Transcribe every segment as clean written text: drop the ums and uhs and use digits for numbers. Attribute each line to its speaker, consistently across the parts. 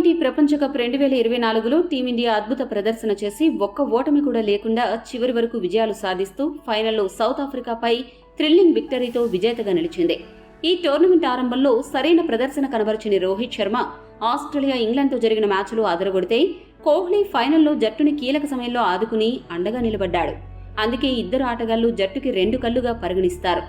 Speaker 1: T20 ప్రపంచ cup 2024లో team India అద్భుత ప్రదర్శన చేసి ఒక్క ఓటమి కూడా లేకుండా చివరి వరకు విజయాలు సాధిస్తూ ఫైనల్లో సౌత్ ఆఫ్రికాపై థ్రిల్లింగ్ విక్టరీతో విజేతగా నిలిచింది. ఈ టోర్నమెంట్ ఆరంభంలో సరైన ప్రదర్శన కనబరిచిన రోహిత్ శర్మ ఆస్ట్రేలియా ఇంగ్లాండ్తో జరిగిన మ్యాచ్లో అదరగొడితే కోహ్లీ ఫైనల్లో జట్టుని కీలక సమయంలో ఆదుకుని అండగా నిలబడ్డాడు. అందుకే ఇద్దరు ఆటగాళ్లు జట్టుకి రెండు కళ్లుగా పరిగణిస్తారు.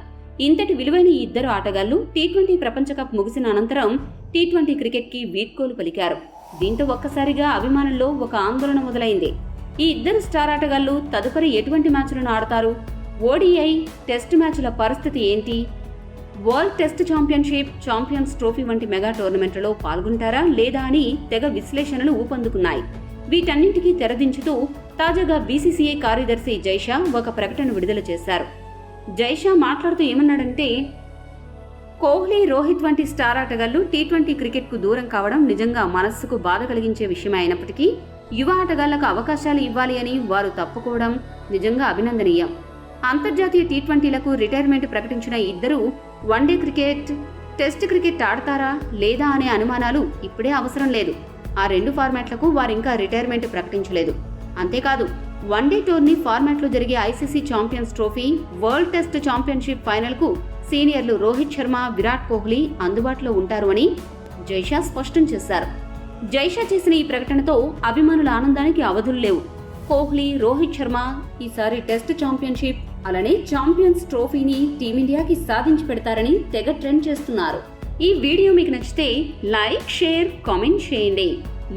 Speaker 1: ఇంతటి విలువైన ఈ ఇద్దరు ఆటగాళ్లు T20 ప్రపంచ కప్ ముగిసిన అనంతరం T20 క్రికెట్ కి వీడ్కోలు పలికారు. దీంతో ఒక్కసారిగా అభిమానుల్లో ఒక ఆందోళన మొదలైంది. ఈ ఇద్దరు స్టార్ ఆటగాళ్లు తదుపరి ఎటువంటి మ్యాచ్లను ఆడతారు? ODI టెస్ట్ మ్యాచ్ల పరిస్థితి ఏంటి? World test championship, champions trophy వంటి మెగా టోర్నమెంట్లలో పాల్గొంటారా లేదా అని తెగ విశ్లేషణలు ఊపందుకున్నాయి. వీటన్నింటికీ తెరదించుతూ తాజాగా BCCI కార్యదర్శి జైషా ఒక ప్రకటన విడుదల చేశారు. జైషా మాట్లాడుతూ ఏమన్నాడంటే, కోహ్లీ, రోహిత్ వంటి స్టార్ ఆటగాళ్లు T20 క్రికెట్ కు దూరం కావడం నిజంగా మనస్సుకు బాధ కలిగించే విషయమే అయినప్పటికీ యువ ఆటగాళ్లకు అవకాశాలు ఇవ్వాలి అని వారు తప్పుకోవడం నిజంగా అభినందనీయం. అంతర్జాతీయ T20లకు రిటైర్మెంట్ ప్రకటించిన ఇద్దరు వన్డే క్రికెట్, టెస్ట్ క్రికెట్ ఆడతారా లేదా అనే అనుమానాలు ఇప్పుడే అవసరం లేదు. ఆ రెండు ఫార్మాట్లకు వారింకా రిటైర్మెంట్ ప్రకటించలేదు. అంతేకాదు, వన్డే టోర్నీ ఫార్మాట్లో జరిగే ICC champions trophy, world test championship final కు సీనియర్లు రోహిత్ శర్మ, విరాట్ కోహ్లీ అందుబాటులో ఉంటారు అని జైషా స్పష్టం చేశారు. జైషా చేసిన ఈ ప్రకటనతో అభిమానుల ఆనందానికి అవధులు లేవు. కోహ్లీ, రోహిత్ శర్మ ఈసారి టెస్ట్ ఛాంపియన్షిప్ అలానే ఛాంపియన్స్ ట్రోఫీని టీమిండియాకి సాధించి పెడతారని తెగ ట్రెండ్ చేస్తున్నారు. ఈ వీడియో మీకు నచ్చితే లైక్, షేర్, కామెంట్ చేయండి.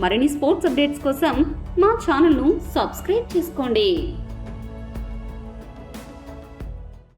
Speaker 1: మరిన్ని స్పోర్ట్స్ అప్డేట్స్ కోసం మా ఛానల్ను సబ్స్క్రైబ్ చేసుకోండి.